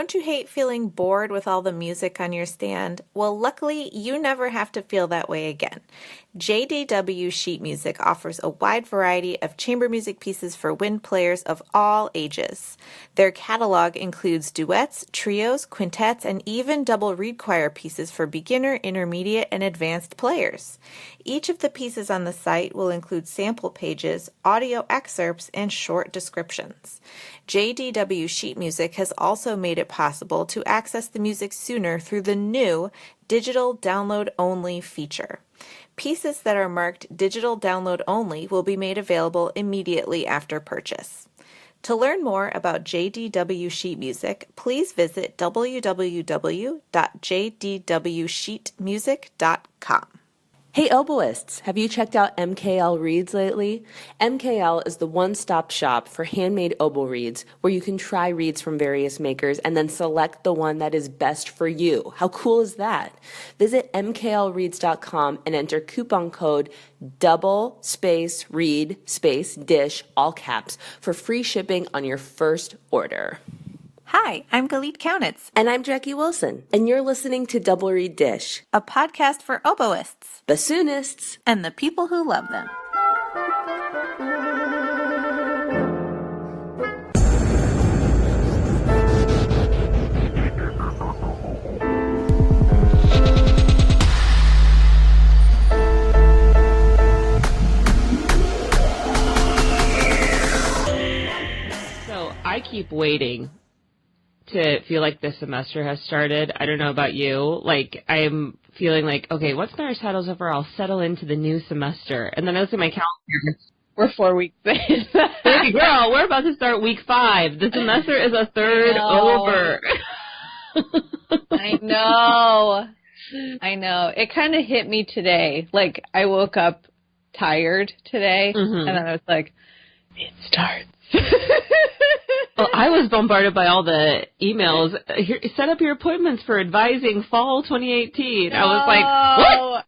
Don't you hate feeling bored with all the music on your stand? Well, luckily, you never have to feel that way again. JDW Sheet Music offers a wide variety of chamber music pieces for wind players of all ages. Their catalog includes duets, trios, quintets, and even double reed choir pieces for beginner, intermediate, and advanced players. Each of the pieces on the site will include sample pages, audio excerpts, and short descriptions. JDW Sheet Music has also made it possible to access the music sooner through the new Digital Download Only feature. Pieces that are marked Digital Download Only will be made available immediately after purchase. To learn more about JDW Sheet Music, please visit www.jdwsheetmusic.com. Hey oboists, have you checked out MKL Reeds lately? MKL is the one-stop shop for handmade oboe reeds where you can try reeds from various makers and then select the one that is best for you. How cool is that? Visit mklreeds.com and enter coupon code _reed_dish, all caps, for free shipping on your first order. Hi, I'm Galit Kaunitz. And I'm Jackie Wilson, and you're listening to Double Reed Dish, A podcast for oboists, bassoonists, and the people who love them. So I keep waiting to feel like this semester has started. I don't know about you. Like, I'm feeling like, okay, once my recitals over, I'll settle into the new semester. And then I look at my calendar. We're 4 weeks in. Baby girl, we're about to start week 5. The semester is a third over. I know. It kind of hit me today. Like, I woke up tired today, and then I was like, it starts. Well, I was bombarded by all the emails. Here, set up your appointments for advising fall 2018. No. I was like, what?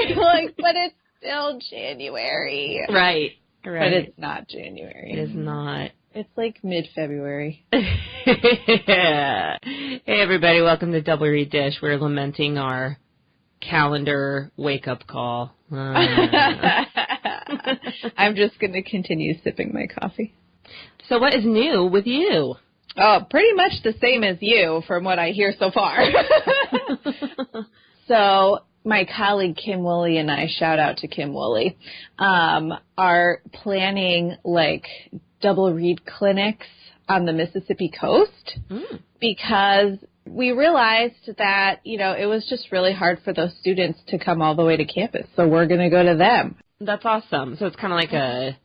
You're like, but it's still January. Right. But it's not January. It is not. It's like mid-February. Yeah. Hey, everybody. Welcome to Double Reed Dish. We're lamenting our calendar wake-up call. I'm just going to continue sipping my coffee. So what is new with you? Oh, pretty much the same as you from what I hear so far. So my colleague Kim Woolley and I, shout out to Kim Woolley, are planning like double reed clinics on the Mississippi coast because we realized that, you know, it was just really hard for those students to come all the way to campus. So we're going to go to them. That's awesome. So it's kind of like a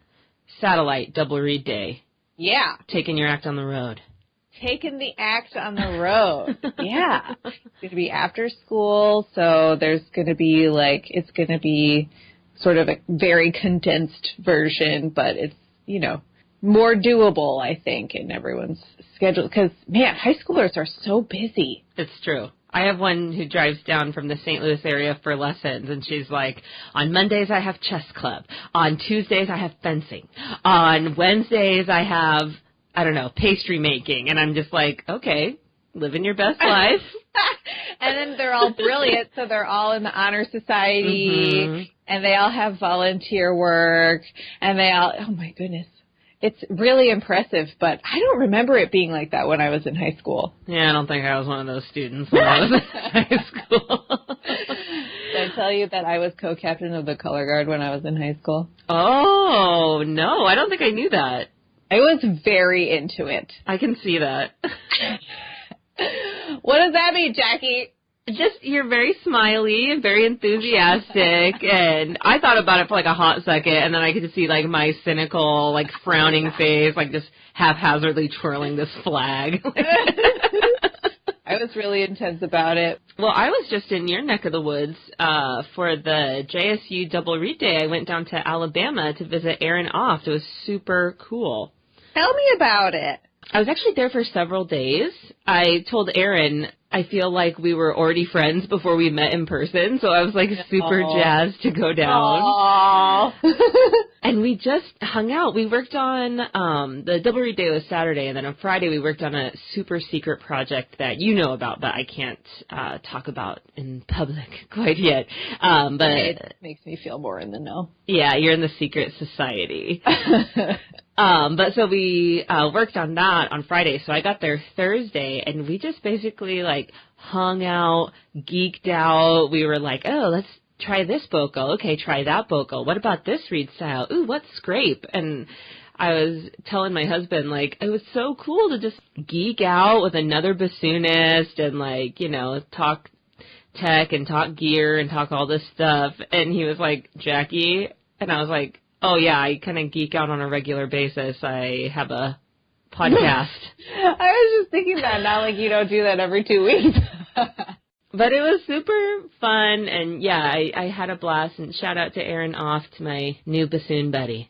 satellite double reed day. Yeah. Taking your act on the road. Taking the act on the road. Yeah. It's going to be after school. So there's going to be it's going to be sort of a very condensed version, but it's, you know, more doable, I think, in everyone's schedule. Because, man, high schoolers are so busy. It's true. I have one who drives down from the St. Louis area for lessons, and she's like, on Mondays I have chess club. On Tuesdays I have fencing. On Wednesdays I have, I don't know, pastry making. And I'm just like, okay, living your best life. And then they're all brilliant, so they're all in the Honor Society, and they all have volunteer work, and they all, oh my goodness. It's really impressive, but I don't remember it being like that when I was in high school. Yeah, I don't think I was one of those students when I was in high school. Did I tell you that I was co-captain of the color guard when I was in high school? Oh, no, I don't think I knew that. I was very into it. I can see that. What does that mean, Jackie? Just, you're very smiley and very enthusiastic, and I thought about it for like a hot second, and then I could just see like my cynical, like frowning face, like just haphazardly twirling this flag. I was really intense about it. Well, I was just in your neck of the woods for the JSU Double Reed Day. I went down to Alabama to visit Aaron Oft. It was super cool. Tell me about it. I was actually there for several days. I told Aaron, I feel like we were already friends before we met in person, so I was like super jazzed to go down. And we just hung out. We worked on, the double read day was Saturday, and then on Friday we worked on a super secret project that you know about, but I can't talk about in public quite yet. But it makes me feel more in the know. Yeah, you're in the secret society. But so we worked on that on Friday, so I got there Thursday, and we just basically, like, hung out, geeked out. We were like, oh, let's try this vocal. Okay, try that vocal. What about this read style? Ooh, what's scrape? And I was telling my husband, like, it was so cool to just geek out with another bassoonist and, like, you know, talk tech and talk gear and talk all this stuff. And he was like, Jackie, and I was like, oh, yeah, I kind of geek out on a regular basis. I have a podcast. I was just thinking that, not like you don't do that every 2 weeks. But it was super fun, and yeah, I had a blast, and shout out to Aaron Oft, my new bassoon buddy.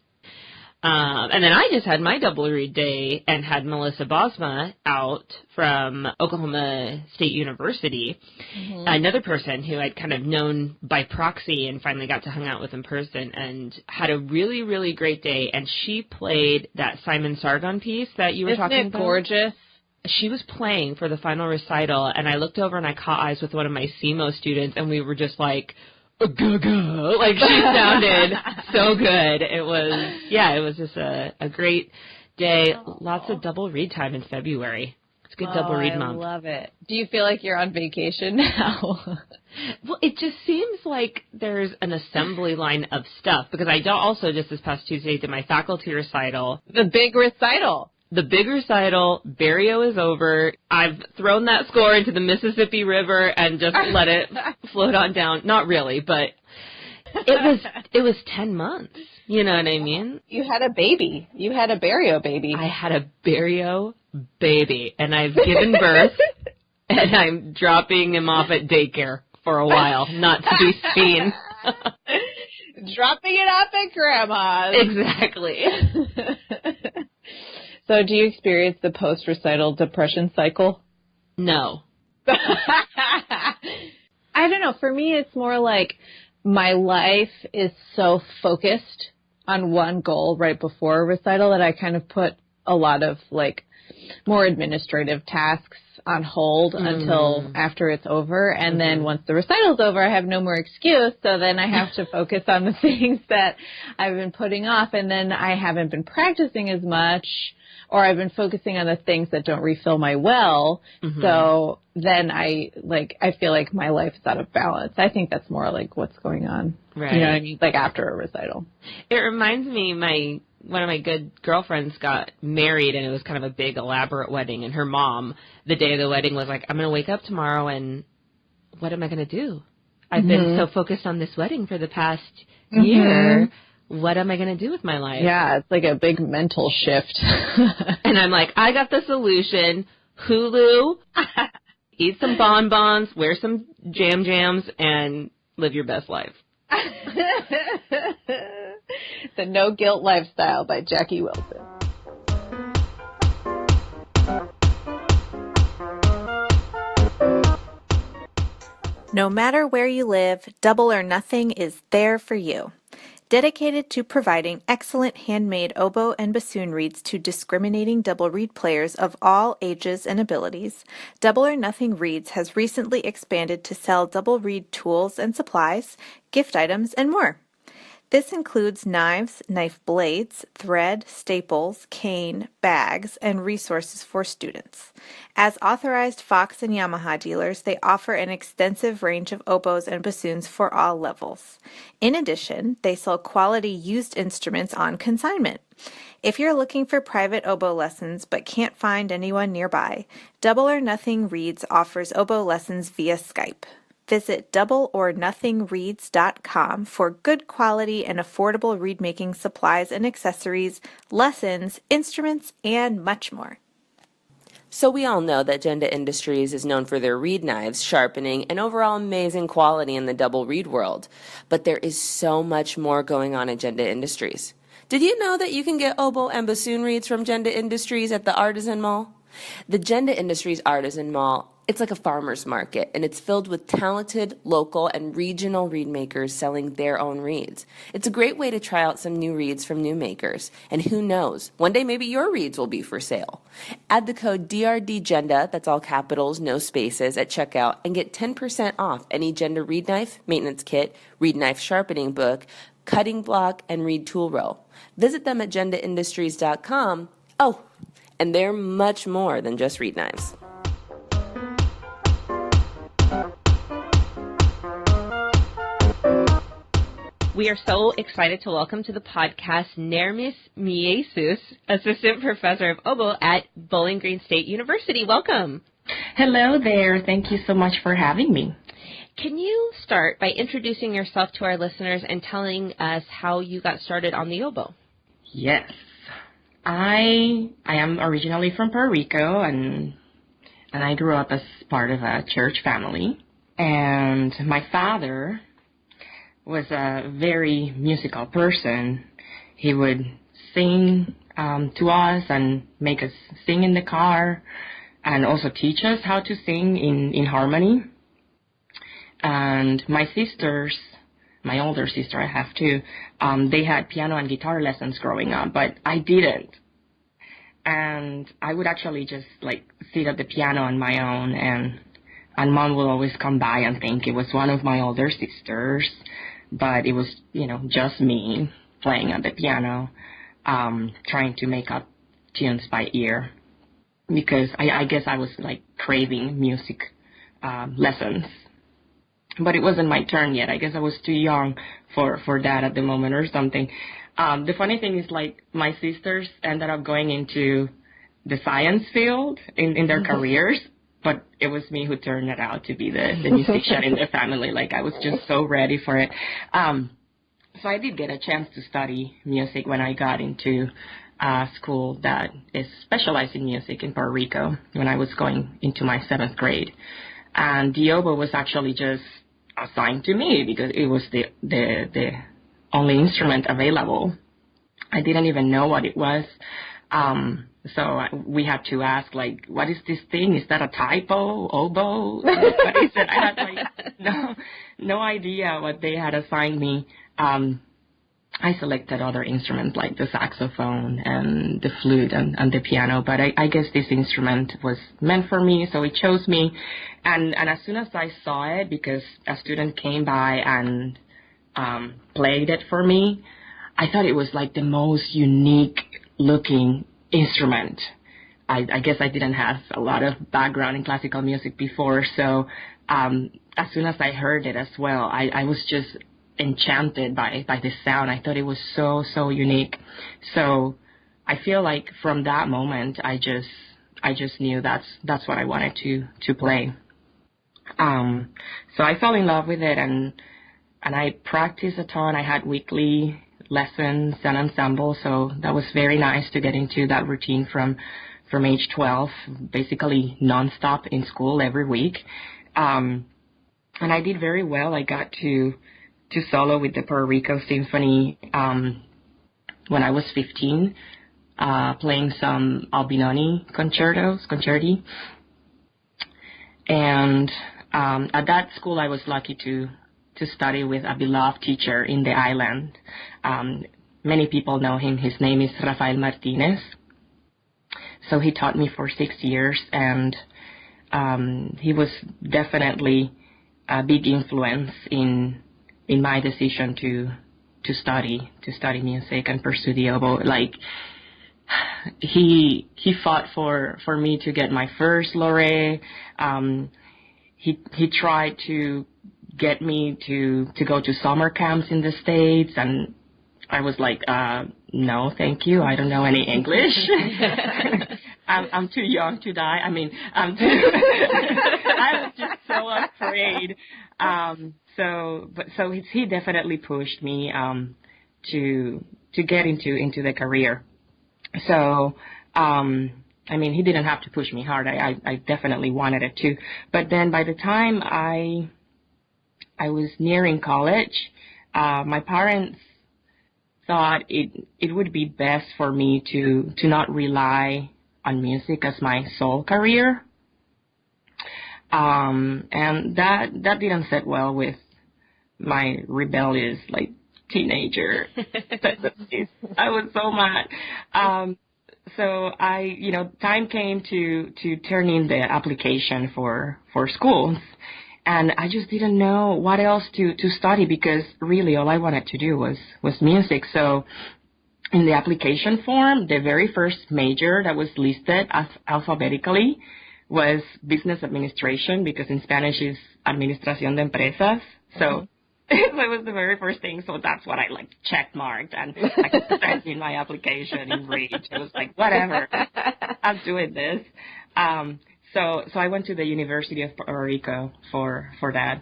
And then I just had my double read day and had Melissa Bosma out from Oklahoma State University, another person who I'd kind of known by proxy and finally got to hang out with in person, and had a really, really great day. And she played that Simon Sargon piece that you were talking about. Isn't it gorgeous? She was playing for the final recital, and I looked over and I caught eyes with one of my SEMO students, and we were just like, "Go!" Like, she sounded so good. It was just a great day. Lots of double read time in February. It's a good double read month. I love it. Do you feel like you're on vacation now? Well, it just seems like there's an assembly line of stuff, because I also just this past Tuesday did my faculty recital. The big recital. The big recital, Barrio is over. I've thrown that score into the Mississippi River and just let it float on down. Not really, but it was 10 months. You know what I mean? You had a baby. You had a Barrio baby. I had a Barrio baby, and I've given birth, and I'm dropping him off at daycare for a while, not to be seen. Dropping it off at Grandma's. Exactly. So do you experience the post-recital depression cycle? No. I don't know. For me, it's more like my life is so focused on one goal right before a recital that I kind of put a lot of, like, more administrative tasks on hold until after it's over. And then once the recital's over, I have no more excuse. So then I have to focus on the things that I've been putting off. And then I haven't been practicing as much, or I've been focusing on the things that don't refill my well. So then I feel like my life is out of balance. I think that's more like what's going on. Right. You know what I mean? Like after a recital. It reminds me, one of my good girlfriends got married, and it was kind of a big elaborate wedding, and her mom, the day of the wedding, was like, I'm going to wake up tomorrow, and what am I going to do? I've been so focused on this wedding for the past year. What am I going to do with my life? Yeah, it's like a big mental shift. And I'm like, I got the solution. Hulu, eat some bonbons, wear some jams, and live your best life. The No Guilt Lifestyle by Jackie Wilson. No matter where you live, Double or Nothing is there for you. Dedicated to providing excellent handmade oboe and bassoon reeds to discriminating double reed players of all ages and abilities, Double or Nothing Reeds has recently expanded to sell double reed tools and supplies, gift items, and more. This includes knives, knife blades, thread, staples, cane, bags, and resources for students. As authorized Fox and Yamaha dealers, they offer an extensive range of oboes and bassoons for all levels. In addition, they sell quality used instruments on consignment. If you're looking for private oboe lessons but can't find anyone nearby, Double or Nothing Reeds offers oboe lessons via Skype. Visit doubleornothingreeds.com for good quality and affordable reed making supplies and accessories, lessons, instruments, and much more. So we all know that Genda Industries is known for their reed knives, sharpening, and overall amazing quality in the double reed world. But there is so much more going on at Genda Industries. Did you know that you can get oboe and bassoon reeds from Genda Industries at the Artisan Mall? The Genda Industries Artisan Mall It's like a farmer's market, and it's filled with talented, local, and regional reed makers selling their own reeds. It's a great way to try out some new reeds from new makers. And who knows, one day maybe your reeds will be for sale. Add the code DRDGenda, that's all capitals, no spaces, at checkout, and get 10% off any Genda reed knife, maintenance kit, reed knife sharpening book, cutting block, and reed tool row. Visit them at gendaindustries.com. Oh, and they're much more than just reed knives. We are so excited to welcome to the podcast Nermis Mieses, Assistant Professor of Oboe at Bowling Green State University. Welcome. Hello there. Thank you so much for having me. Can you start by introducing yourself to our listeners and telling us how you got started on the oboe? Yes. I am originally from Puerto Rico, and I grew up as part of a church family. And my father was a very musical person. He would sing to us and make us sing in the car, and also teach us how to sing in harmony. And my sisters, my older sister, I have two, they had piano and guitar lessons growing up, but I didn't. And I would actually just sit at the piano on my own, and Mom would always come by and think it was one of my older sisters, but it was, just me playing at the piano, trying to make up tunes by ear, because I guess I was craving music lessons. But it wasn't my turn yet. I guess I was too young for that at the moment or something. The funny thing is, my sisters ended up going into the science field in their careers, but it was me who turned it out to be the musician in the family. I was just so ready for it. So I did get a chance to study music when I got into a school that is specialized in music in Puerto Rico when I was going into my 7th grade. And the oboe was actually just assigned to me because it was the only instrument available. I didn't even know what it was. So we had to ask, what is this thing? Is that a typo? Oboe? What is it? I had no idea what they had assigned me. I selected other instruments like the saxophone and the flute and the piano, but I guess this instrument was meant for me, so it chose me. And as soon as I saw it, because a student came by and played it for me, I thought it was the most unique looking instrument. I guess I didn't have a lot of background in classical music before, so as soon as I heard it as well, I was just enchanted by the sound. I thought it was so unique. So I feel like from that moment, I just knew that's what I wanted to play. So I fell in love with it, and I practiced a ton. I had weekly lessons and ensemble, so that was very nice to get into that routine from age 12, basically nonstop in school every week. And I did very well. I got to solo with the Puerto Rico Symphony when I was 15, playing some Albinoni concerti. And at that school, I was lucky to study with a beloved teacher in the island. Many people know him. His name is Rafael Martinez. So he taught me for 6 years, and he was definitely a big influence in my decision to study music and pursue the oboe. He fought for me to get my first laureate. He tried to get me to go to summer camps in the States, and I was like, no, thank you. I don't know any English. I'm too young to die. I was just so afraid. So he definitely pushed me to get into the career. So he didn't have to push me hard. I definitely wanted it too. But then by the time I was nearing college, my parents thought it would be best for me to not rely on music as my sole career. And that didn't sit well with my rebellious, like, teenager tendencies. I was so mad. So time came to turn in the application for schools. And I just didn't know what else to study, because really all I wanted to do was music. So in the application form, the very first major that was listed alphabetically was business administration, because in Spanish is administración de empresas. So it was the very first thing. So that's what I check marked, and I sent in my application in Reach. It was like, whatever, I'm doing this. So I went to the University of Puerto Rico for that.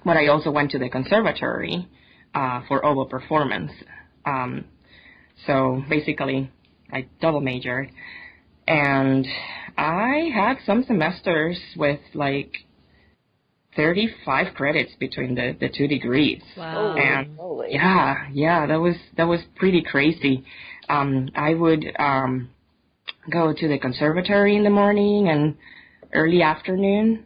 But I also went to the conservatory for oboe performance. So basically, I double majored. And I had some semesters with 35 credits between the two degrees. Wow. And yeah, that was pretty crazy. I would go to the conservatory in the morning and early afternoon,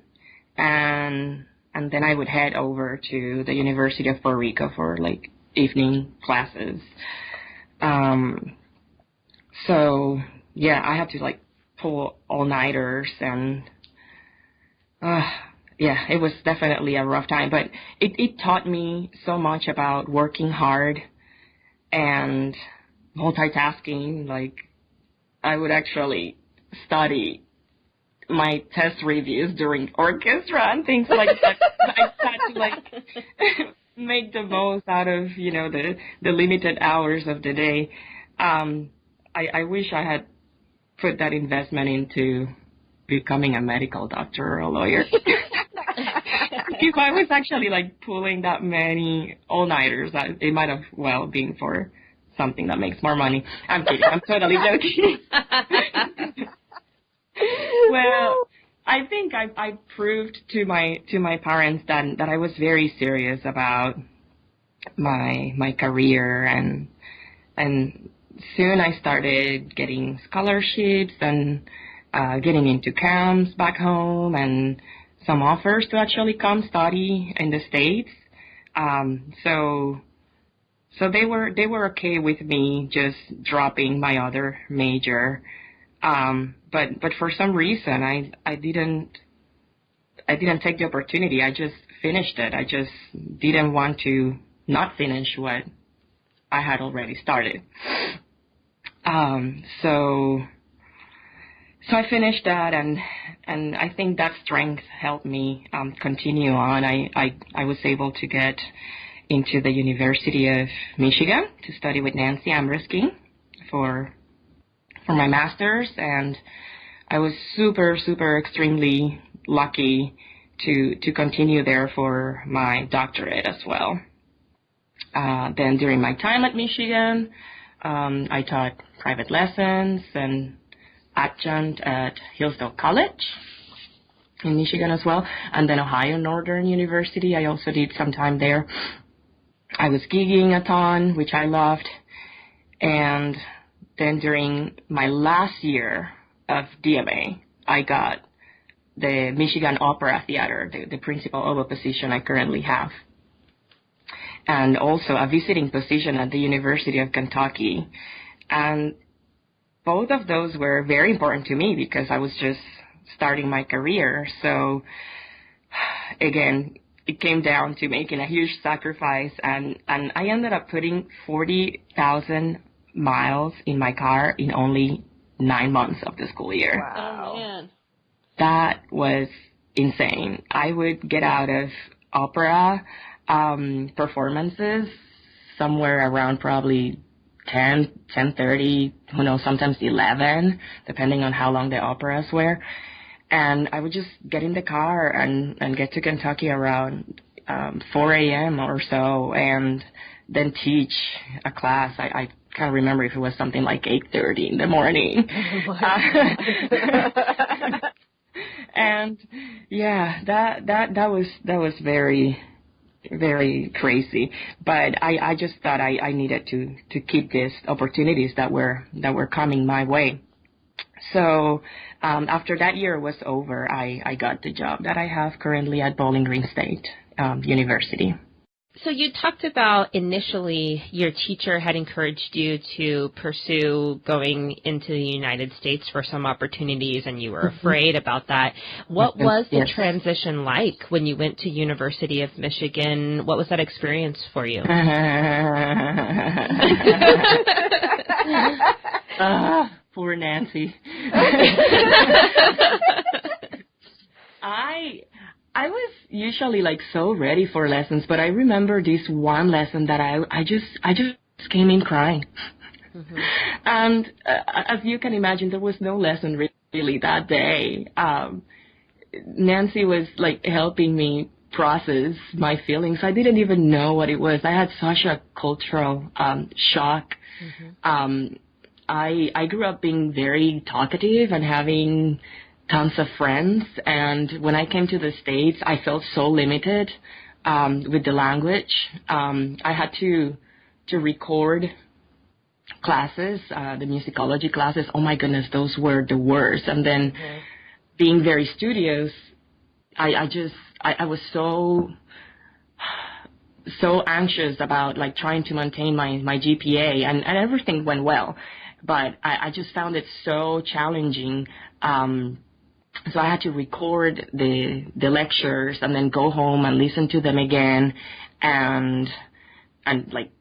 and then I would head over to the University of Puerto Rico for evening classes. So yeah, I had to pull all-nighters, and yeah, it was definitely a rough time, but it taught me so much about working hard and multitasking. I would actually study my test reviews during orchestra and things like that. I had to make the most out of, the limited hours of the day. I wish I had put that investment into becoming a medical doctor or a lawyer. If I was actually pulling that many all-nighters, it might have been for something that makes more money. I'm kidding. I'm totally joking. Well, I think I proved to my parents that I was very serious about my career, and soon I started getting scholarships and getting into camps back home, and some offers to actually come study in the States. So they were okay with me just dropping my other major. But for some reason I didn't take the opportunity. I just finished it. I just didn't want to not finish what I had already started. So I finished that, and I think that strength helped me continue on. I was able to get into the University of Michigan to study with Nancy Amrisky for my master's, and I was super extremely lucky to continue there for my doctorate as well. Then during my time at Michigan, I taught private lessons and adjunct at Hillsdale College in Michigan as well, and then Ohio Northern University. I also did some time there. I was gigging a ton, which I loved, and then during my last year of DMA, I got the Michigan Opera Theater, the principal oboe position I currently have, and also a visiting position at the University of Kentucky. And both of those were very important to me because I was just starting my career. So again, it came down to making a huge sacrifice, and I ended up putting 40,000 miles in my car in only 9 months of the school year. Wow. Oh, man. That was insane. I would get out of opera performances somewhere around probably 10, 10:30, who knows, sometimes 11, depending on how long the operas were. And I would just get in the car and get to Kentucky around 4 a.m. or so, and then teach a class. I can't remember if it was something like 8:30 in the morning. And yeah, that was very, very crazy. But I just thought I needed to keep these opportunities that were coming my way. So after that year was over, I got the job that I have currently at Bowling Green State University. So you talked about initially your teacher had encouraged you to pursue going into the United States for some opportunities, and you were afraid about that. What was the transition like when you went to University of Michigan? What was that experience for you? Poor Nancy. I was usually like so ready for lessons, but I remember this one lesson that I just came in crying. And as you can imagine, there was no lesson really that day. Nancy was like helping me process my feelings. I didn't even know what it was. I had such a cultural shock. I grew up being very talkative and having tons of friends, and when I came to the States, I felt so limited with the language. I had to record classes, the musicology classes. Oh my goodness, those were the worst. And then being very studious, I was so anxious about like trying to maintain my GPA, and everything went well, but I just found it so challenging. So I had to record the lectures and then go home and listen to them again, and like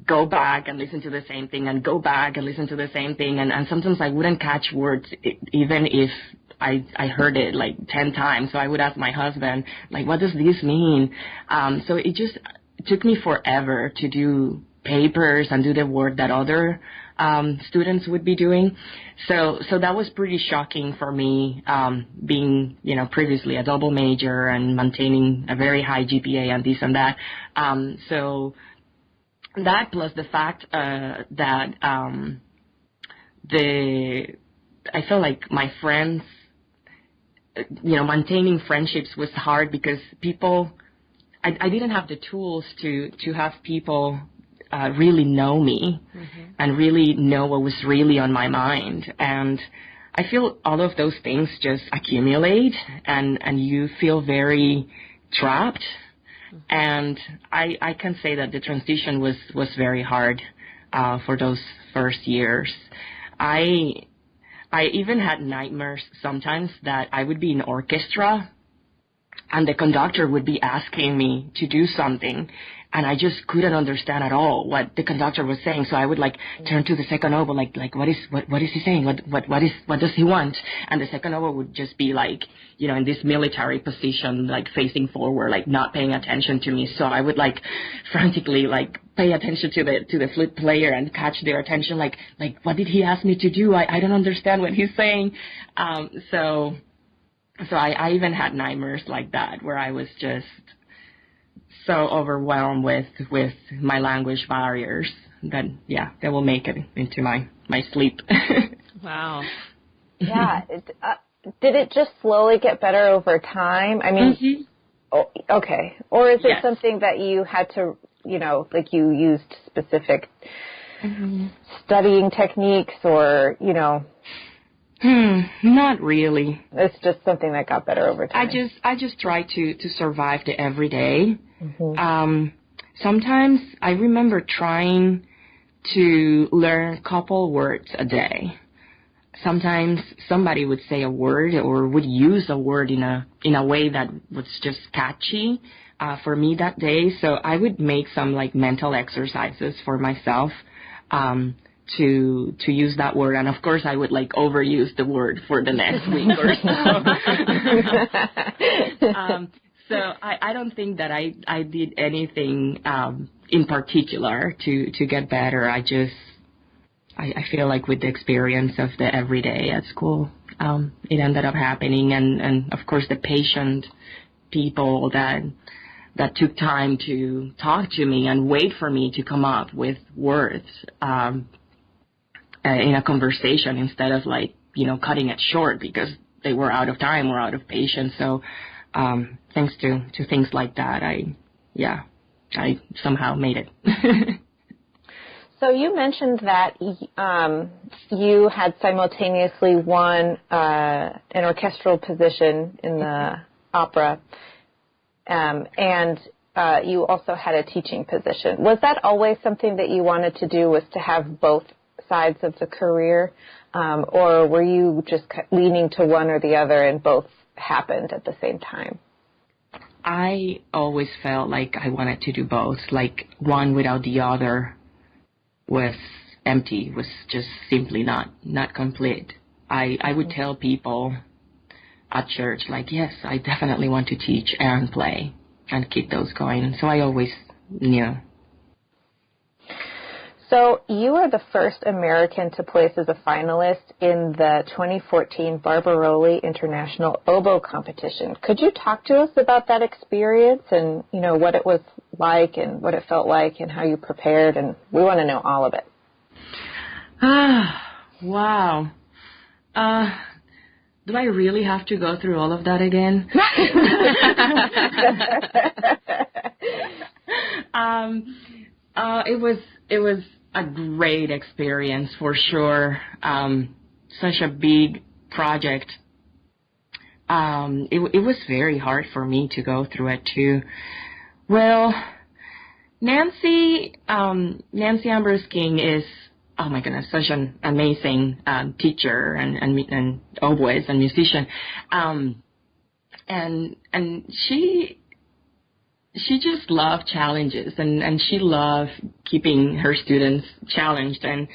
go back and listen to the same thing and go back and listen to the same thing, and sometimes I wouldn't catch words even if I heard it like 10 times. So I would ask my husband, like, what does this mean? So it just took me forever to do papers and do the work that other students would be doing. So that was pretty shocking for me, being, previously a double major and maintaining a very high GPA and this and that. So that plus the fact that I felt like my friends, maintaining friendships was hard because I didn't have the tools to have people really know me and really know what was really on my mind. And I feel all of those things just accumulate, and you feel very trapped. And I can say that the transition was very hard for those first years. I even had nightmares sometimes that I would be in orchestra and the conductor would be asking me to do something, and I just couldn't understand at all what the conductor was saying. So I would like turn to the second oboe, like what is he saying? What does he want? And the second oboe would just be like, in this military position, like facing forward, like not paying attention to me. So I would like frantically like pay attention to the flute player and catch their attention. Like what did he ask me to do? I don't understand what he's saying. So I even had nightmares like that, where I was just so overwhelmed with my language barriers that, they will make it into my sleep. Wow. Yeah. Did it just slowly get better over time? I mean, okay. Or is it something that you had to, like you used specific studying techniques or, Not really. It's just something that got better over time. I just try to survive the everyday. Sometimes I remember trying to learn a couple words a day. Sometimes somebody would say a word or would use a word in a way that was just catchy for me that day. So I would make some like mental exercises for myself to use that word, and of course I would like overuse the word for the next week or so. So I don't think that I did anything in particular to get better. I feel like with the experience of the everyday at school, it ended up happening, and of course the patient people that took time to talk to me and wait for me to come up with words in a conversation instead of like, cutting it short because they were out of time or out of patience. So thanks to things like that, I somehow made it. So you mentioned that you had simultaneously won an orchestral position in the opera, and you also had a teaching position. Was that always something that you wanted to do, was to have both sides of the career, or were you just leaning to one or the other and both happened at the same time? I always felt like I wanted to do both, like one without the other was empty, was just simply not complete. I would tell people at church, like, yes, I definitely want to teach and play and keep those going. So I always knew. So you are the first American to place as a finalist in the 2014 Barbaroli International Oboe Competition. Could you talk to us about that experience and, you know, what it was like and what it felt like and how you prepared? And we want to know all of it. Wow. Do I really have to go through all of that again? It was a great experience for sure. Such a big project. It was very hard for me to go through it too. Well, Nancy Ambrose King is, oh my goodness, such an amazing teacher and oboist and musician. And she just loved challenges and she loved keeping her students challenged. And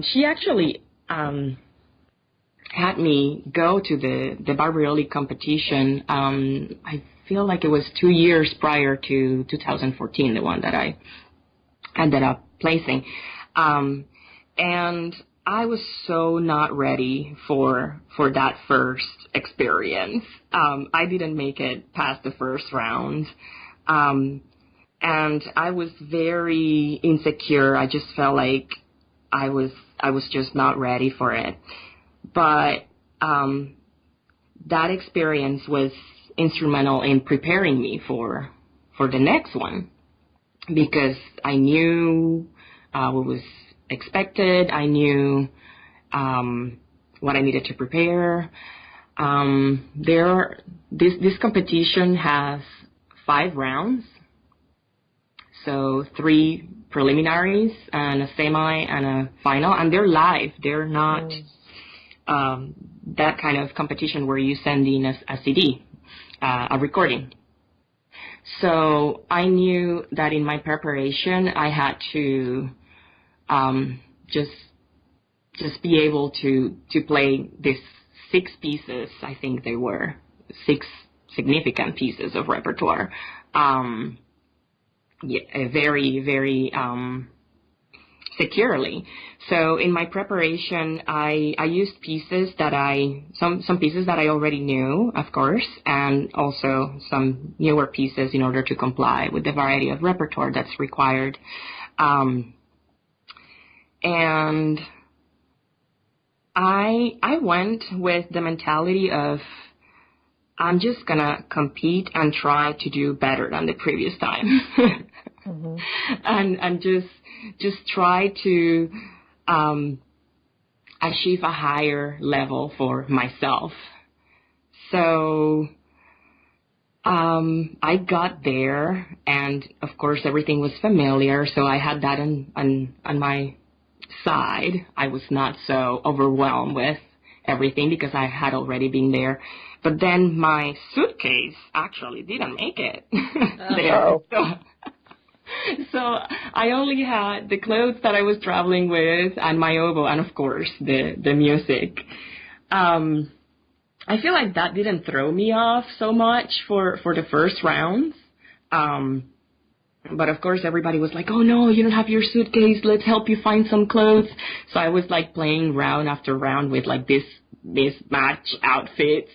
she actually had me go to the Barbaroli competition. I feel like it was 2 years prior to 2014, the one that I ended up placing. And I was so not ready for that first experience. I didn't make it past the first round. And I was very insecure. I just felt like I was just not ready for it. But that experience was instrumental in preparing me for the next one, because I knew what was expected. I knew what I needed to prepare. This competition has 5 rounds, so 3 preliminaries and a semi and a final, and they're live. They're not that kind of competition where you send in a CD, a recording. So I knew that in my preparation I had to just be able to play these 6 pieces. I think they were 6 significant pieces of repertoire. Very, very securely. So in my preparation, I used pieces that some pieces that I already knew, of course, and also some newer pieces in order to comply with the variety of repertoire that's required. And I went with the mentality of, I'm just gonna compete and try to do better than the previous time. Mm-hmm. and just try to achieve a higher level for myself. So I got there, and of course everything was familiar, so I had that on my side. I was not so overwhelmed with everything because I had already been there. But then my suitcase actually didn't make it there. So I only had the clothes that I was traveling with and my oboe and, of course, the music. I feel like that didn't throw me off so much for the first rounds. But, of course, everybody was like, oh, no, you don't have your suitcase. Let's help you find some clothes. So I was, like, playing round after round with, like, this match outfits.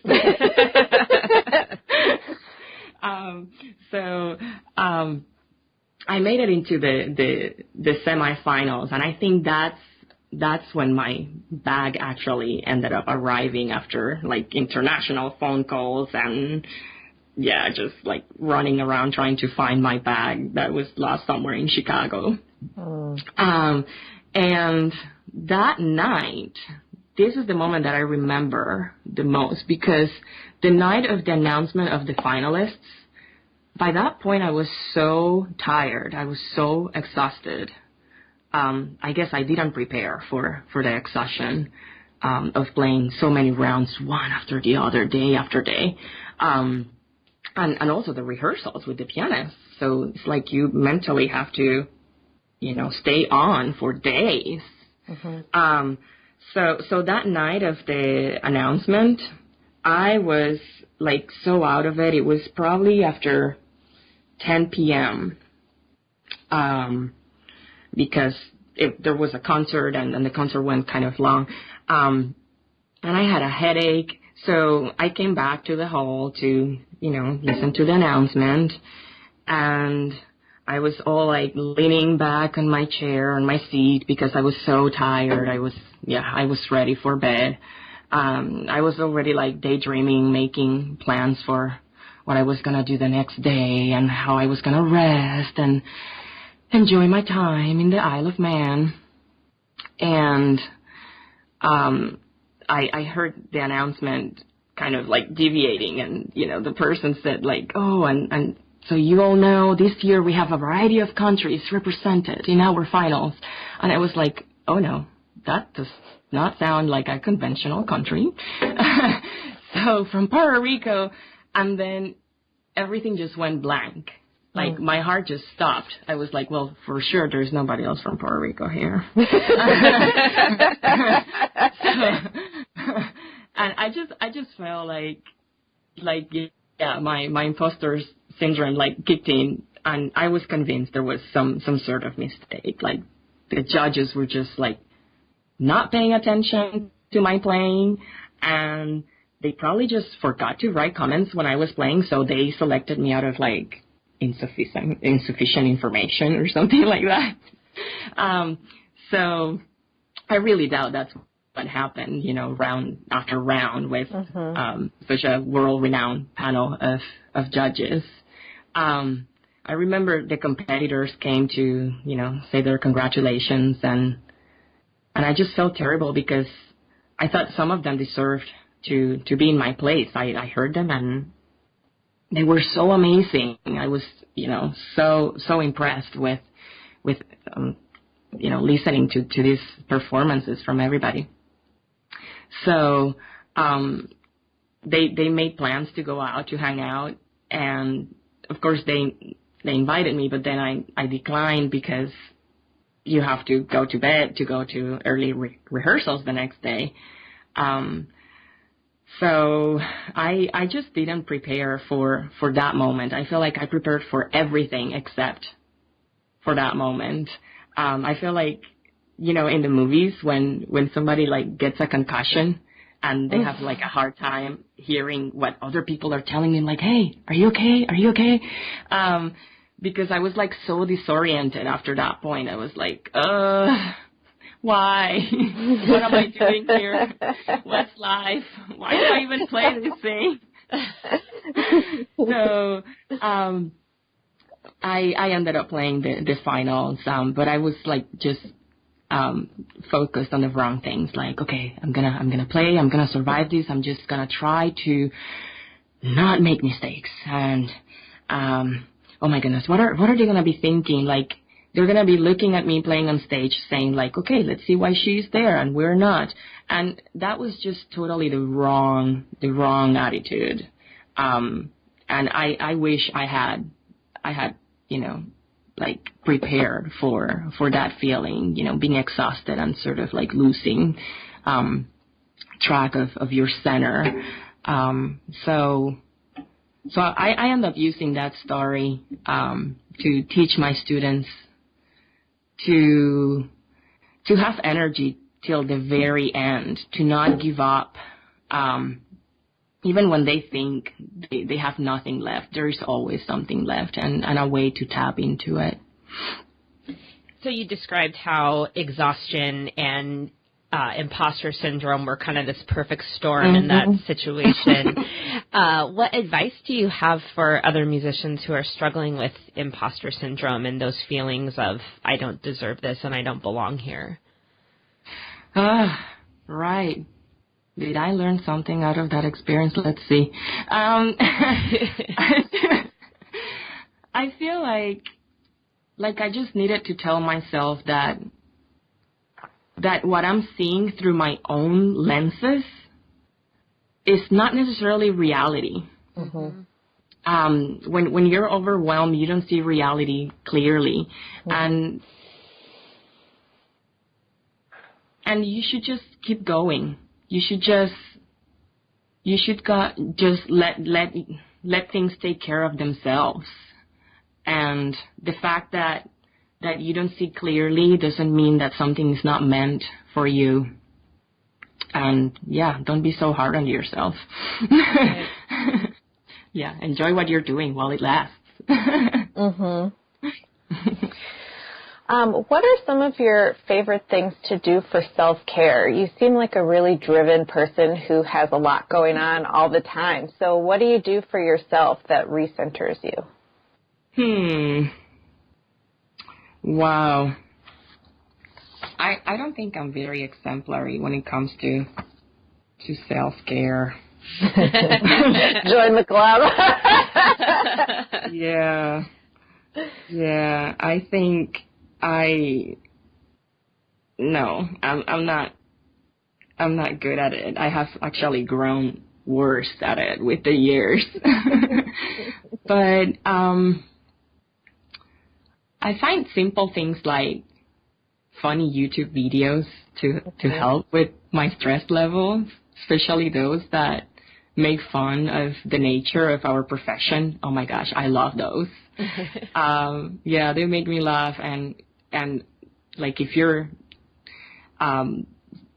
I made it into the semifinals, and I think that's when my bag actually ended up arriving after, like, international phone calls and just like running around trying to find my bag that was lost somewhere in Chicago. And that night, this is the moment that I remember the most, because the night of the announcement of the finalists, by that point I was so tired. I was so exhausted. I guess I didn't prepare for the exhaustion of playing so many rounds, one after the other, day after day. And also the rehearsals with the pianist. So it's like you mentally have to, stay on for days. So that night of the announcement, I was like so out of it. It was probably after 10 p.m. Because there was a concert and the concert went kind of long. And I had a headache. So I came back to the hall to, listen to the announcement. And I was all like leaning back on my chair, on my seat, because I was so tired. I was ready for bed. I was already like daydreaming, making plans for what I was going to do the next day and how I was going to rest and enjoy my time in the Isle of Man. And I heard the announcement kind of like deviating, and, the person said like, oh, and so you all know this year we have a variety of countries represented in our finals. And I was like, oh no, that does not sound like a conventional country. So from Puerto Rico, and then everything just went blank. Like my heart just stopped. I was like, well, for sure there's nobody else from Puerto Rico here. And I just felt like my imposter syndrome like kicked in, and I was convinced there was some sort of mistake. Like the judges were just like not paying attention to my playing, and they probably just forgot to write comments when I was playing, so they selected me out of like insufficient information or something like that. So I really doubt that's what happened, round after round with such a world-renowned panel of judges. I remember the competitors came to, say their congratulations, and I just felt terrible because I thought some of them deserved to be in my place. I heard them, and they were so amazing. I was, so impressed with listening to these performances from everybody. So they made plans to go out to hang out, and of course they invited me, but then I declined because you have to go to bed to go to early rehearsals the next day. So I just didn't prepare for that moment. I feel like I prepared for everything except for that moment. I feel like, in the movies when somebody like gets a concussion and they have like a hard time hearing what other people are telling them, like, hey, are you okay? Are you okay? Because I was like so disoriented after that point. I was like, why? What am I doing here? What's life? Why do I even play this thing? So I ended up playing the finals, but I was like just focused on the wrong things. Like, okay, I'm gonna play. I'm gonna survive this. I'm just gonna try to not make mistakes. And oh my goodness, what are they gonna be thinking? Like, they're going to be looking at me playing on stage saying like, okay, let's see why she's there and we're not. And that was just totally the wrong attitude. And I wish I had, like prepared for that feeling, being exhausted and sort of like losing, track of your center. So I end up using that story, to teach my students to have energy till the very end, to not give up. Even when they think they have nothing left, there is always something left and a way to tap into it. So you described how exhaustion and imposter syndrome were kind of this perfect storm in that situation. What advice do you have for other musicians who are struggling with imposter syndrome and those feelings of, I don't deserve this and I don't belong here? Right. Did I learn something out of that experience? Let's see. I feel like I just needed to tell myself that what I'm seeing through my own lenses is not necessarily reality. Mm-hmm. When you're overwhelmed, you don't see reality clearly, mm-hmm. and you should just keep going. You should just let things take care of themselves. And the fact that you don't see clearly doesn't mean that something is not meant for you. And yeah, don't be so hard on yourself. Right. Yeah, enjoy what you're doing while it lasts. Mm-hmm. What are some of your favorite things to do for self-care? You seem like a really driven person who has a lot going on all the time. So what do you do for yourself that recenters you? Wow. I don't think I'm very exemplary when it comes to self-care. Join the club. Yeah, I think I'm not good at it. I have actually grown worse at it with the years. But I find simple things like funny YouTube videos to help with my stress levels, especially those that make fun of the nature of our profession. Oh my gosh, I love those. Yeah, they make me laugh, and like if you're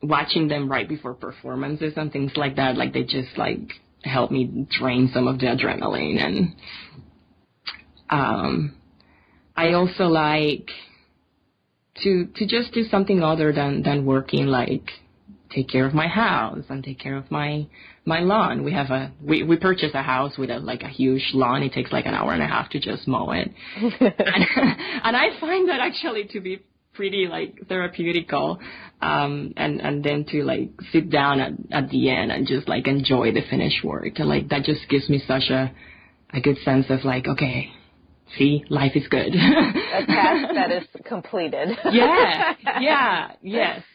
watching them right before performances and things like that, like they just like help me drain some of the adrenaline. And I also like to just do something other than working, like take care of my house and take care of my lawn. We purchased a house with a huge lawn. It takes like an hour and a half to just mow it. And I find that actually to be pretty like therapeutical, and then to like sit down at the end and just like enjoy the finished work. And like that just gives me such a good sense of like, okay, see, life is good. A task that is completed. Yes,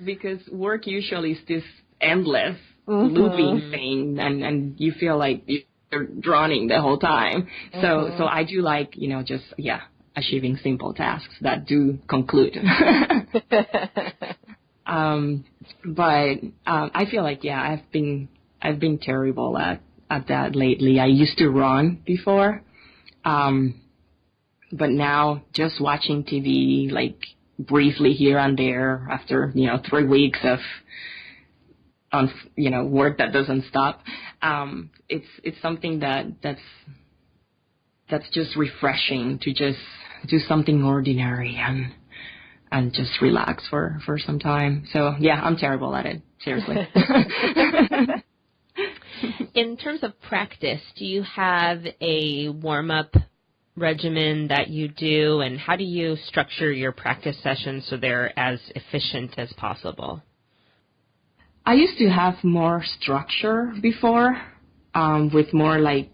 because work usually is this endless looping thing, and you feel like you're drowning the whole time. So I do like, just, achieving simple tasks that do conclude. But I feel like, I've been terrible at that lately. I used to run before. But now just watching TV, like briefly here and there after, 3 weeks of, work that doesn't stop. It's something that's just refreshing to just do something ordinary and just relax for some time. So yeah, I'm terrible at it. Seriously. In terms of practice, do you have a warm-up regimen that you do, and how do you structure your practice sessions so they're as efficient as possible? I used to have more structure before, with more like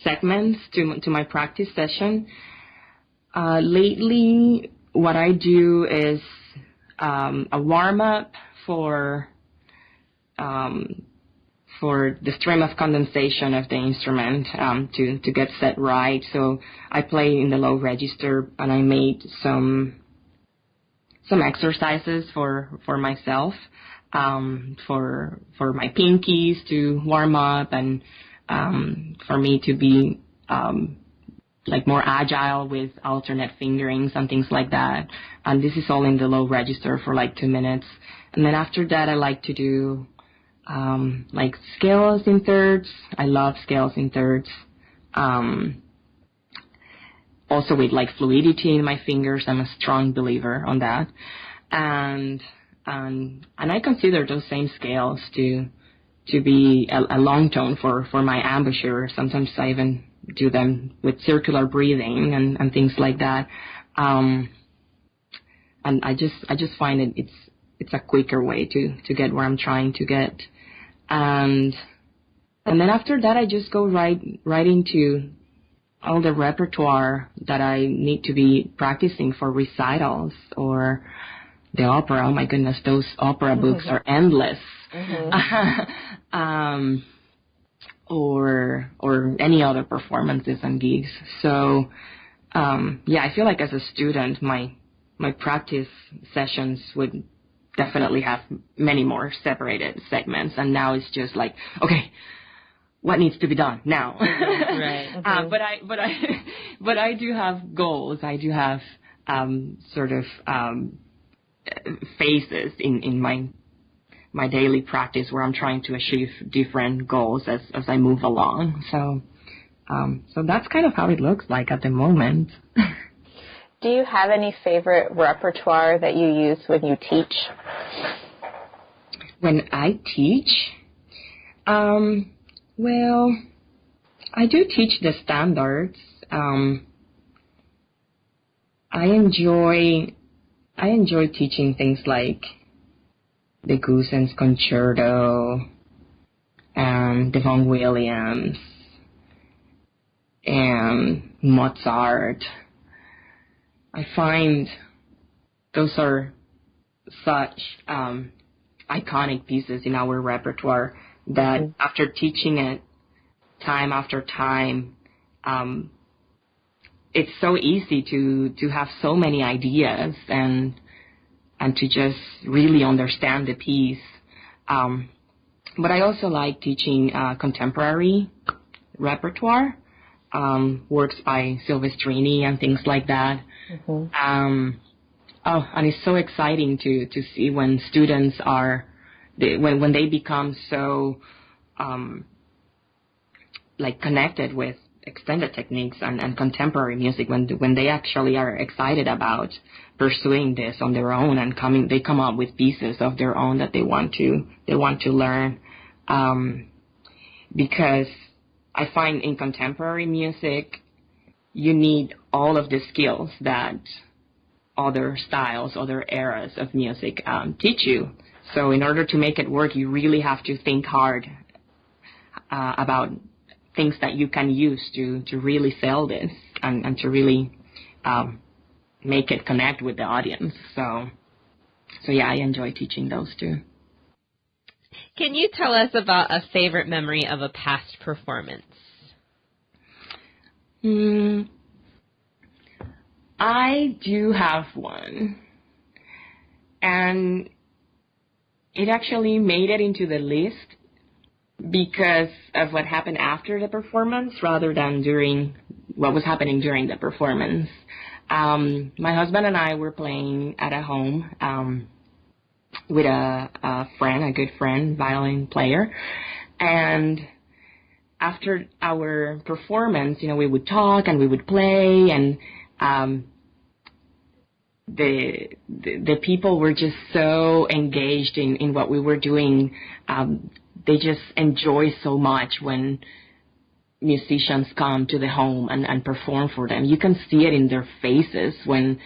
segments to my practice session. Lately, what I do is a warm-up for the stream of condensation of the instrument, to get set right. So I play in the low register, and I made some exercises for myself, for my pinkies to warm up, and for me to be like more agile with alternate fingerings and things like that. And this is all in the low register for like 2 minutes. And then after that, I like to do like scales in thirds. I love scales in thirds. Also with like fluidity in my fingers. I'm a strong believer on that. And I consider those same scales to to be a long tone for my embouchure. Sometimes I even do them with circular breathing and things like that. And I just find it's a quicker way to get where I'm trying to get. And then after that, I just go right into all the repertoire that I need to be practicing for recitals or the opera. Oh my goodness, those opera books are endless. Or any other performances and gigs. So I feel like as a student, my practice sessions would definitely have many more separated segments, and now it's just like, okay, what needs to be done now? Right. But I do have goals. I do have phases in my daily practice where I'm trying to achieve different goals as I move along. So that's kind of how it looks like at the moment. Do you have any favorite repertoire that you use when you teach? When I teach, well, I do teach the standards. I enjoy teaching things like the Goosen's Concerto and Devon Williams and Mozart. I find those are such iconic pieces in our repertoire that after teaching it time after time, it's so easy to have so many ideas and to just really understand the piece. But I also like teaching contemporary repertoire, works by Silvestrini and things like that. And it's so exciting to see when students when they become so connected with extended techniques and contemporary music, when they actually are excited about pursuing this on their own and they come up with pieces of their own that they want to learn, because I find in contemporary music you need all of the skills that other styles, other eras of music teach you. So in order to make it work, you really have to think hard about things that you can use to really sell this and to really make it connect with the audience. So yeah, I enjoy teaching those too. Can you tell us about a favorite memory of a past performance? I do have one. And it actually made it into the list because of what happened after the performance rather than during what was happening during the performance. My husband and I were playing at a home with a good friend, violin player. And after our performance, we would talk and we would play, and the people were just so engaged in what we were doing. They just enjoy so much when musicians come to the home and perform for them. You can see it in their faces when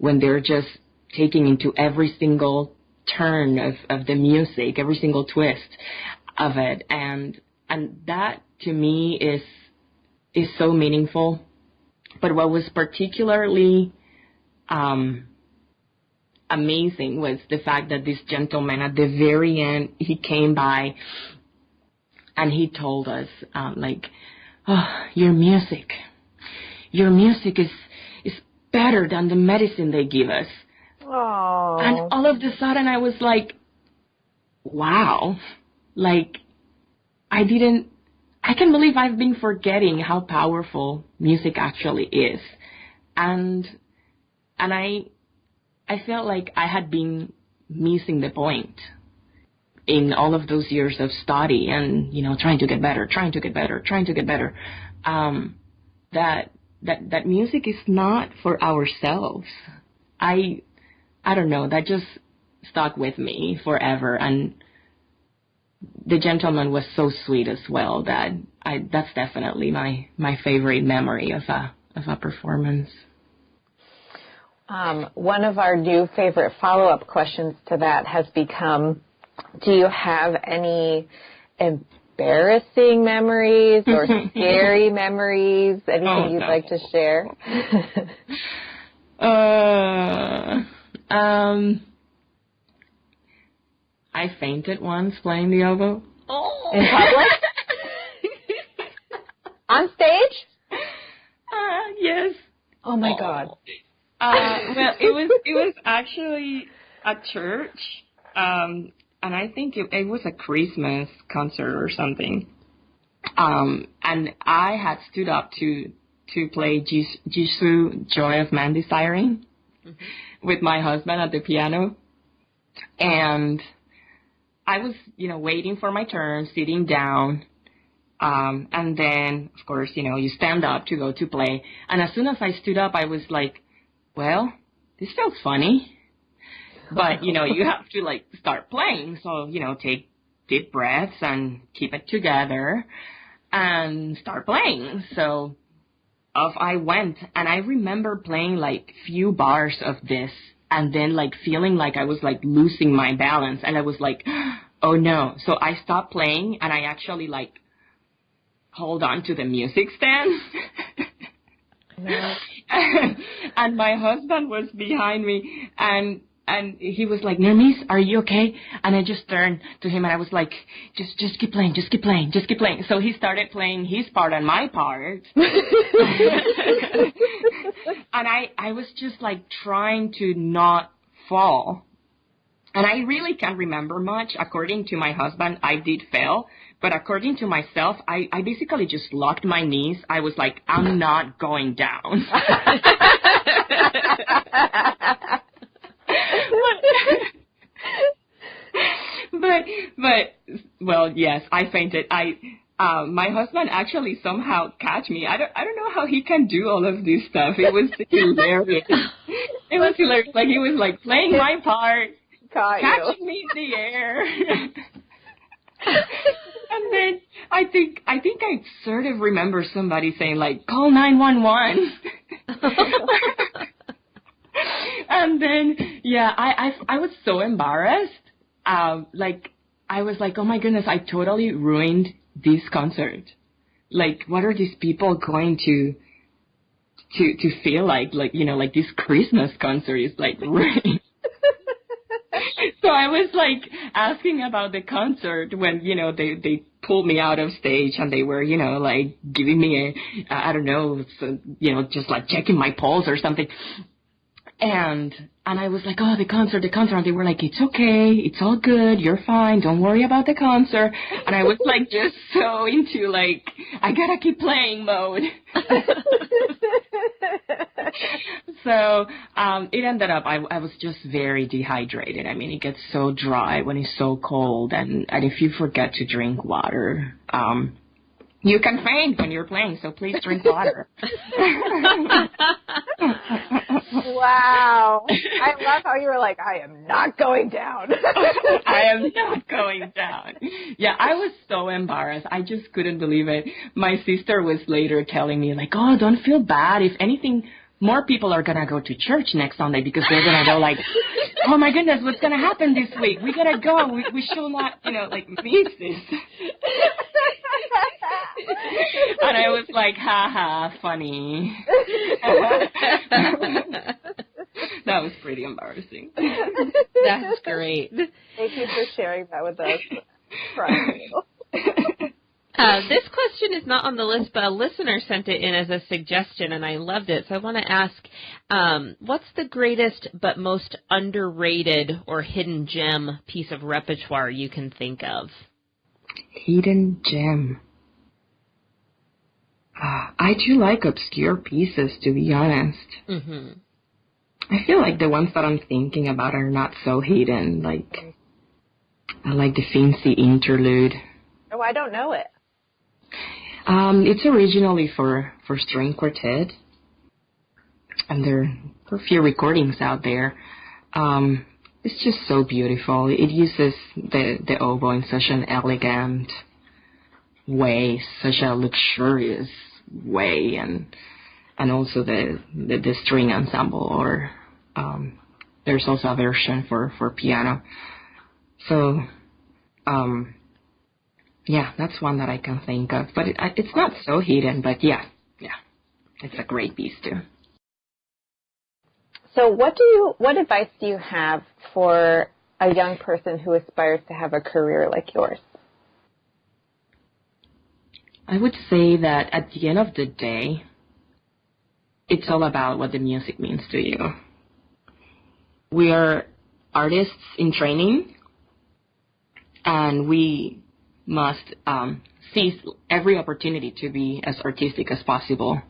they're just taking into every single turn of the music, every single twist of it. And that to me is so meaningful. But what was particularly amazing was the fact that this gentleman at the very end, he came by and he told us, your music is better than the medicine they give us. Aww. And all of a sudden I was like, wow, I can believe I've been forgetting how powerful music actually is. And I felt like I had been missing the point in all of those years of study and, trying to get better. That music is not for ourselves. I don't know, that just stuck with me forever. And the gentleman was so sweet as well that that's definitely my favorite memory of a performance. One of our new favorite follow-up questions to that has become, do you have any embarrassing memories or scary memories? Anything you'd like to share? I fainted once playing the oboe. Oh. In public? On stage? Yes. Oh my God. Well, it was actually at church, and I think it was a Christmas concert or something. And I had stood up to play Jisoo, Joy of Man Desiring, with my husband at the piano, and I was, waiting for my turn, sitting down, and then, of course, you stand up to go to play, and as soon as I stood up, I was like, well, this feels funny, but, you have to, start playing, so, take deep breaths and keep it together and start playing. So off I went, and I remember playing, few bars of this, and then, feeling like I was, losing my balance, and I was like, oh, no. So I stopped playing, and I actually, hold on to the music stand. And my husband was behind me, and he was like, Nermis, are you okay? And I just turned to him, and I was like, just keep playing, just keep playing, just keep playing. So he started playing his part and my part. And I was just, trying to not fall. And I really can't remember much. According to my husband, I did fail. But according to myself, I basically just locked my knees. I was like, I'm not going down. but well, yes, I fainted. My husband actually somehow catch me. I don't know how he can do all of this stuff. It was hilarious. It was hilarious. He was playing my part, catching me in the air. And then I think I sort of remember somebody saying call 911. And then I was so embarrassed. I was like, oh my goodness, I totally ruined this concert. What are these people going to feel like this Christmas concert is ruined. So I was asking about the concert when, they pulled me out of stage, and they were, giving me I don't know, so, just checking my pulse or something. And I was like, oh, the concert. And they were like, it's okay. It's all good. You're fine. Don't worry about the concert. And I was just so into I gotta keep playing mode. So it ended up, I was just very dehydrated. I mean, it gets so dry when it's so cold. And if you forget to drink water, you can faint when you're playing, so please drink water. Wow. I love how you were like, I am not going down. I am not going down. Yeah, I was so embarrassed. I just couldn't believe it. My sister was later telling me, oh, don't feel bad. If anything, more people are going to go to church next Sunday because they're going to go oh my goodness, what's going to happen this week? We got to go. We should not, Mieses. And I was like, ha, funny. That was pretty embarrassing. That's great. Thank you for sharing that with us. This question is not on the list, but a listener sent it in as a suggestion, and I loved it. So I want to ask, what's the greatest but most underrated or hidden gem piece of repertoire you can think of? Hidden gem. I do like obscure pieces, to be honest. Mm-hmm. I feel like the ones that I'm thinking about are not so hidden. I like the fancy Interlude. Oh, I don't know it. It's originally for string quartet, and there are a few recordings out there. it's just so beautiful. It uses the oboe in such an elegant way, such a luxurious way, and also the string ensemble, or there's also a version for piano. So yeah, that's one that I can think of, but it's not so hidden, but yeah, it's a great piece too. So what advice do you have for a young person who aspires to have a career like yours? I would say that at the end of the day, it's all about what the music means to you. We are artists in training, and we must seize every opportunity to be as artistic as possible.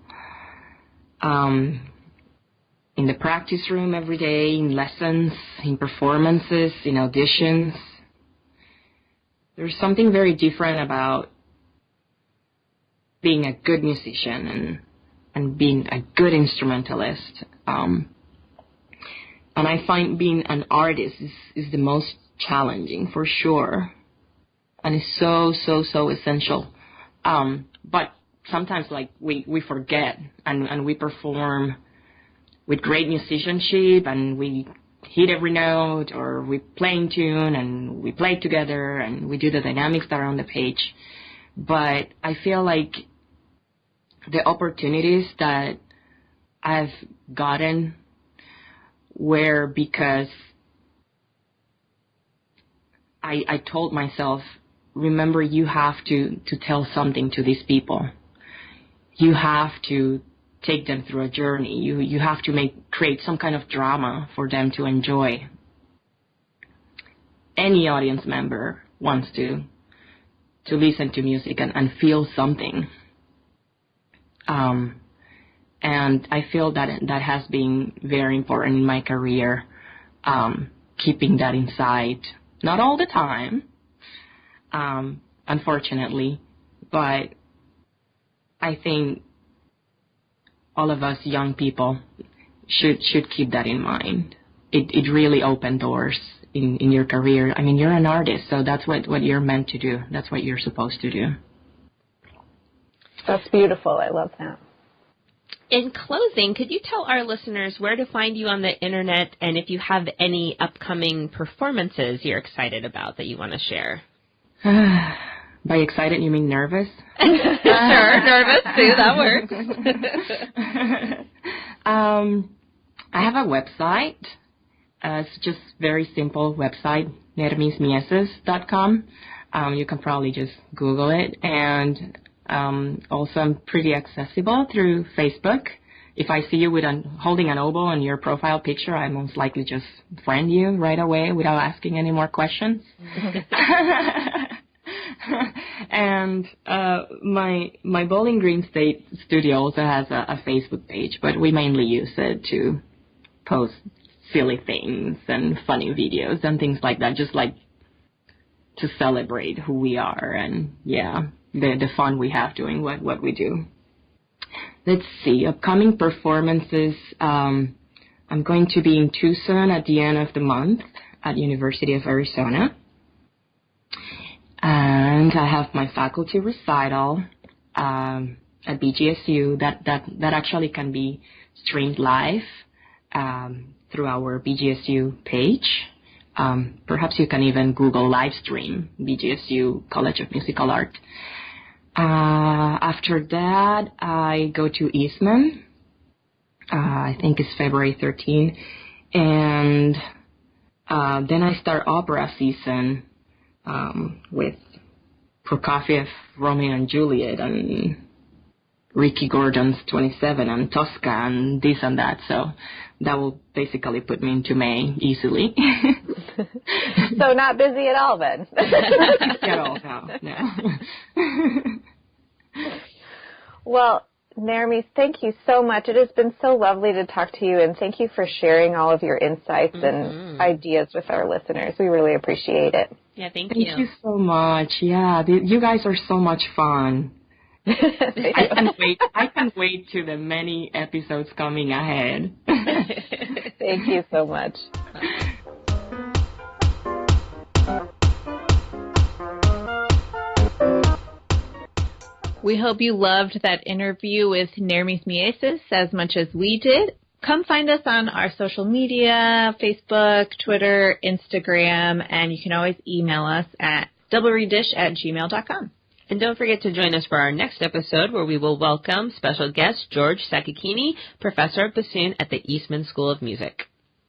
In the practice room every day, in lessons, in performances, in auditions. There's something very different about being a good musician and being a good instrumentalist. And I find being an artist is the most challenging, for sure. And it's so essential. But sometimes, like, we forget, and we perform with great musicianship, and we hit every note, or we play in tune, and we play together, and we do the dynamics that are on the page. But I feel like the opportunities that I've gotten were because I told myself, remember, you have to tell something to these people. You have to take them through a journey. You have to create some kind of drama for them to enjoy. Any audience member wants to listen to music and feel something. And I feel that has been very important in my career, keeping that inside. Not all the time, unfortunately, but I think all of us young people should keep that in mind. It really opened doors in your career. I mean, you're an artist, so that's what you're meant to do. That's what you're supposed to do. That's beautiful. I love that. In closing, could you tell our listeners where to find you on the internet, and if you have any upcoming performances you're excited about that you want to share? By excited, you mean nervous? Sure, nervous too. That works. I have a website. It's just very simple website, nermismieses.com. You can probably just Google it. And also, I'm pretty accessible through Facebook. If I see you holding an oboe on your profile picture, I most likely just friend you right away without asking any more questions. And my Bowling Green State studio also has a Facebook page, but we mainly use it to post silly things and funny videos and things like that, just like to celebrate who we are and, yeah, the fun we have doing what we do. Let's see, upcoming performances. I'm going to be in Tucson at the end of the month at University of Arizona. And I have my faculty recital at BGSU that actually can be streamed live through our BGSU page. Perhaps you can even Google live stream BGSU College of Musical Art. After that, I go to Eastman. I think it's February 13. And then I start opera season with Prokofiev, Romeo and Juliet, and Ricky Gordon's 27, and Tosca, and this and that. So that will basically put me into May easily. So not busy at all then? At all, no. Well, Nermis, thank you so much. It has been so lovely to talk to you, and thank you for sharing all of your insights and ideas with our listeners. We really appreciate it. Yeah, thank you. Thank you so much. Yeah, you guys are so much fun. I can't wait to the many episodes coming ahead. Thank you so much. We hope you loved that interview with Nermis Mieses as much as we did. Come find us on our social media, Facebook, Twitter, Instagram, and you can always email us at doublereaddish@gmail.com. And don't forget to join us for our next episode where we will welcome special guest George Sakakini, professor of bassoon at the Eastman School of Music.